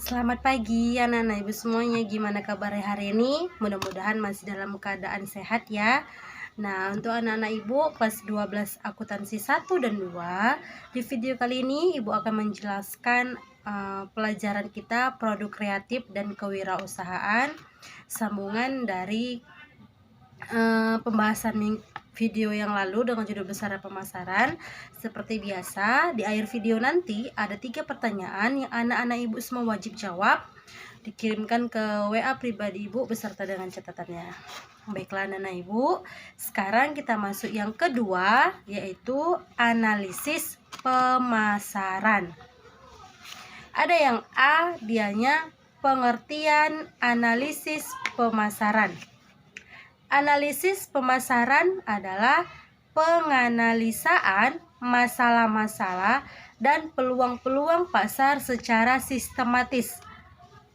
Selamat pagi anak-anak ibu semuanya, gimana kabarnya hari ini? Mudah-mudahan masih dalam keadaan sehat ya. Nah, untuk anak-anak ibu kelas 12 akuntansi 1 dan 2, di video kali ini ibu akan menjelaskan pelajaran kita produk kreatif dan kewirausahaan, sambungan dari pembahasan video yang lalu dengan judul besar pemasaran. Seperti biasa, di akhir video nanti ada 3 pertanyaan yang anak-anak ibu semua wajib jawab. Dikirimkan ke WA pribadi ibu beserta dengan catatannya. Baiklah anak-anak ibu, sekarang kita masuk yang kedua, yaitu analisis pemasaran. Ada yang A, dianya pengertian analisis pemasaran. Analisis pemasaran adalah penganalisaan masalah-masalah dan peluang-peluang pasar secara sistematis,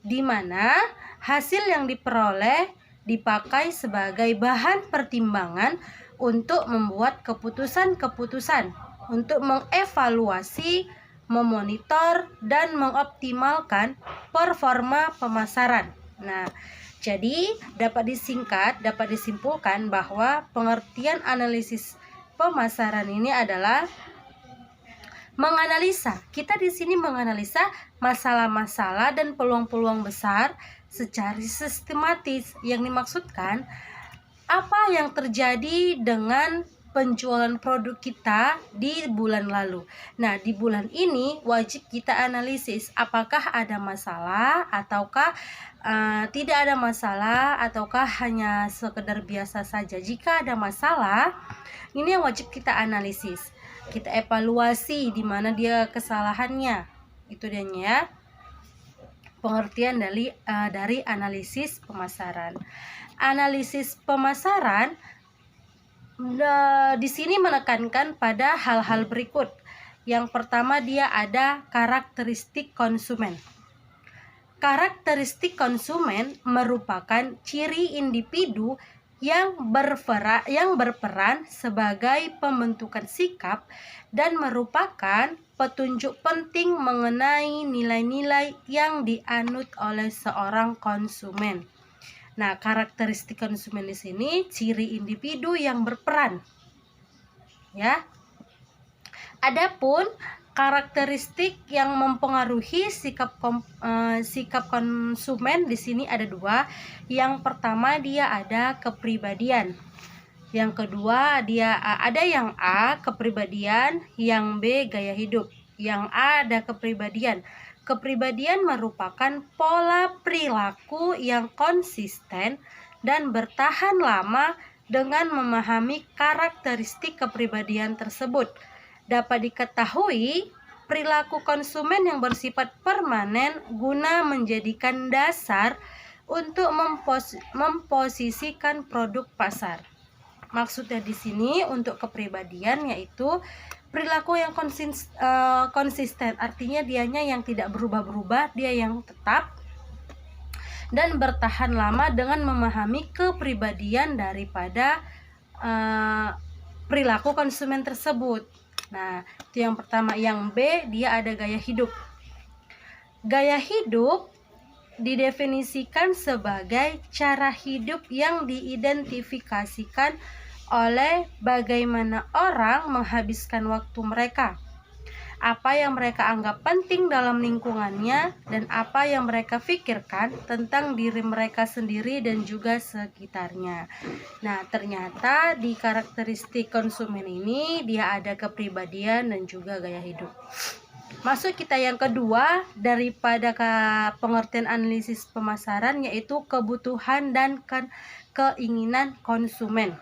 di mana hasil yang diperoleh dipakai sebagai bahan pertimbangan untuk membuat keputusan-keputusan, untuk mengevaluasi, memonitor, dan mengoptimalkan performa pemasaran. Nah, jadi dapat disimpulkan bahwa pengertian analisis pemasaran ini adalah menganalisa. Kita di sini menganalisa masalah-masalah dan peluang-peluang besar secara sistematis. Yang dimaksudkan apa yang terjadi dengan penjualan produk kita di bulan lalu. Nah, di bulan ini wajib kita analisis apakah ada masalah ataukah tidak ada masalah, ataukah hanya sekedar biasa saja. Jika ada masalah, ini yang wajib kita analisis. Kita evaluasi di mana dia kesalahannya. Itu dia ya. Pengertian dari analisis pemasaran. Analisis pemasaran di sini menekankan pada hal-hal berikut. Yang pertama, dia ada karakteristik konsumen. Karakteristik konsumen merupakan ciri individu yang berperan sebagai pembentukan sikap dan merupakan petunjuk penting mengenai nilai-nilai yang dianut oleh seorang konsumen. Nah, karakteristik konsumen di sini ciri individu yang berperan. Ya. Adapun karakteristik yang mempengaruhi sikap konsumen di sini ada 2. Yang pertama, dia ada kepribadian. Yang kedua, dia ada yang A, kepribadian, yang B, gaya hidup. Yang A ada kepribadian. Kepribadian merupakan pola perilaku yang konsisten dan bertahan lama dengan memahami karakteristik kepribadian tersebut. Dapat diketahui, perilaku konsumen yang bersifat permanen guna menjadikan dasar untuk memposisikan produk pasar. Maksudnya di sini untuk kepribadian yaitu perilaku yang konsisten, artinya dianya yang tidak berubah-berubah, dia yang tetap dan bertahan lama dengan memahami kepribadian daripada perilaku konsumen tersebut. Nah, itu yang pertama. Yang B, dia ada gaya hidup. Gaya hidup didefinisikan sebagai cara hidup yang diidentifikasikan oleh bagaimana orang menghabiskan waktu mereka, apa yang mereka anggap penting dalam lingkungannya, dan apa yang mereka pikirkan tentang diri mereka sendiri dan juga sekitarnya. Nah, ternyata di karakteristik konsumen ini dia ada kepribadian dan juga gaya hidup. Masuk kita yang kedua daripada pengertian analisis pemasaran, yaitu kebutuhan dan keinginan konsumen.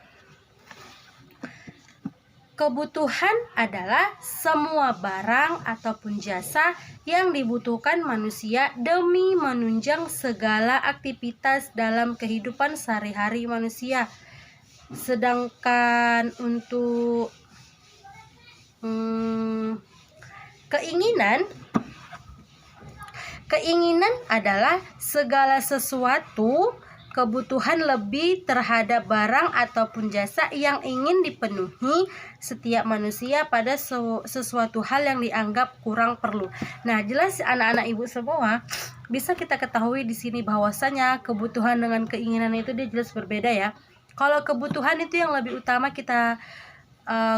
Kebutuhan adalah semua barang ataupun jasa yang dibutuhkan manusia demi menunjang segala aktivitas dalam kehidupan sehari-hari manusia. Sedangkan untuk keinginan adalah segala sesuatu kebutuhan lebih terhadap barang ataupun jasa yang ingin dipenuhi setiap manusia pada sesuatu hal yang dianggap kurang perlu. Nah, jelas anak-anak ibu semua, bisa kita ketahui di sini bahwasanya kebutuhan dengan keinginan itu dia jelas berbeda ya. Kalau kebutuhan itu yang lebih utama kita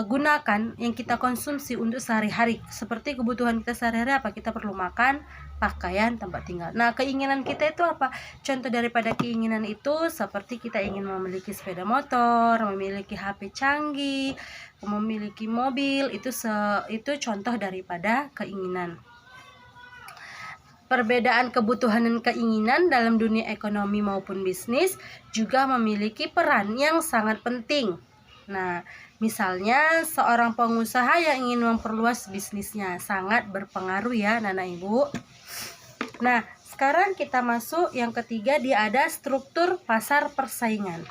gunakan, yang kita konsumsi untuk sehari-hari. Seperti kebutuhan kita sehari-hari apa? Kita perlu makan, pakaian, tempat tinggal. Nah, keinginan kita itu apa? Contoh daripada keinginan itu seperti kita ingin memiliki sepeda motor, memiliki HP canggih, memiliki mobil, itu contoh daripada keinginan. Perbedaan kebutuhan dan keinginan dalam dunia ekonomi maupun bisnis juga memiliki peran yang sangat penting. Nah, misalnya seorang pengusaha yang ingin memperluas bisnisnya sangat berpengaruh ya Nana Ibu. Nah, sekarang kita masuk yang ketiga, dia ada struktur pasar persaingan.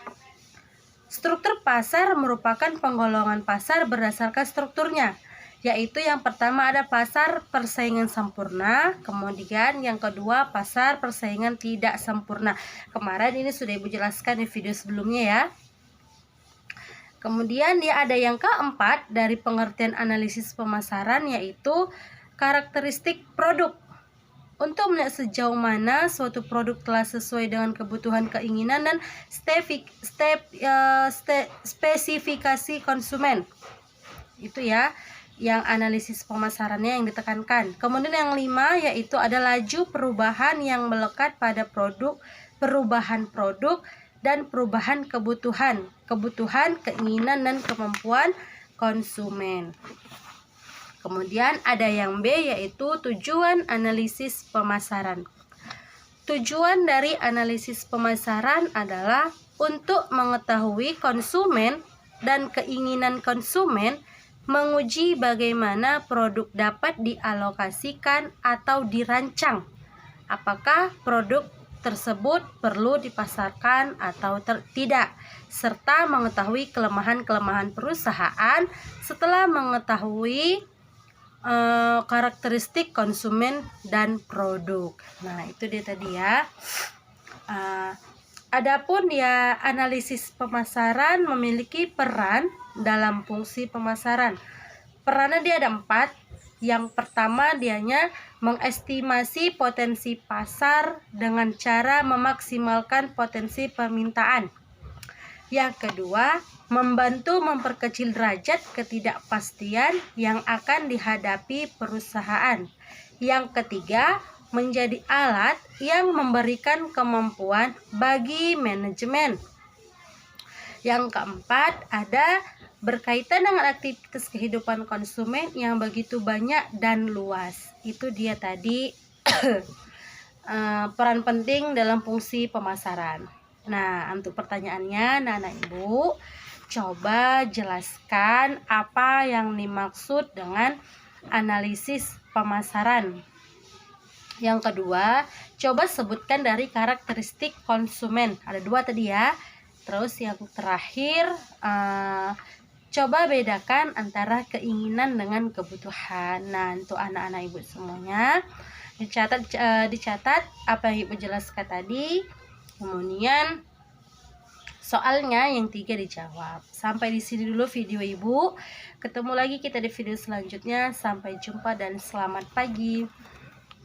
Struktur pasar merupakan penggolongan pasar berdasarkan strukturnya, yaitu yang pertama ada pasar persaingan sempurna, kemudian yang kedua pasar persaingan tidak sempurna. Kemarin ini sudah Ibu jelaskan di video sebelumnya ya. Kemudian dia ada yang keempat dari pengertian analisis pemasaran, yaitu karakteristik produk. Untuk melihat sejauh mana suatu produk telah sesuai dengan kebutuhan, keinginan, dan spesifikasi konsumen. Itu ya, yang analisis pemasarannya yang ditekankan. Kemudian yang 5 yaitu ada laju perubahan yang melekat pada produk, perubahan produk, dan perubahan kebutuhan, keinginan, dan kemampuan konsumen. Kemudian ada yang B yaitu tujuan analisis pemasaran. Tujuan dari analisis pemasaran adalah untuk mengetahui konsumen dan keinginan konsumen, menguji bagaimana produk dapat dialokasikan atau dirancang. Apakah produk tersebut perlu dipasarkan atau tidak, serta mengetahui kelemahan-kelemahan perusahaan setelah mengetahui karakteristik konsumen dan produk. Nah, itu dia tadi ya. Adapun ya analisis pemasaran memiliki peran dalam fungsi pemasaran. Perannya dia ada 4. Yang pertama dianya mengestimasi potensi pasar dengan cara memaksimalkan potensi permintaan. Yang kedua, membantu memperkecil derajat ketidakpastian yang akan dihadapi perusahaan. Yang ketiga, menjadi alat yang memberikan kemampuan bagi manajemen. Yang keempat, ada berkaitan dengan aktivitas kehidupan konsumen yang begitu banyak dan luas. Itu dia tadi peran penting dalam fungsi pemasaran. Nah, untuk pertanyaannya, Nana Ibu, coba jelaskan apa yang dimaksud dengan analisis pemasaran. Yang kedua, coba sebutkan dari karakteristik konsumen. Ada 2 tadi ya. Terus yang terakhir, coba bedakan antara keinginan dengan kebutuhan. Nah, untuk anak-anak Ibu semuanya, dicatat apa yang Ibu jelaskan tadi. Kemudian soalnya yang 3 dijawab. Sampai di sini dulu video Ibu. Ketemu lagi kita di video selanjutnya. Sampai jumpa dan selamat pagi.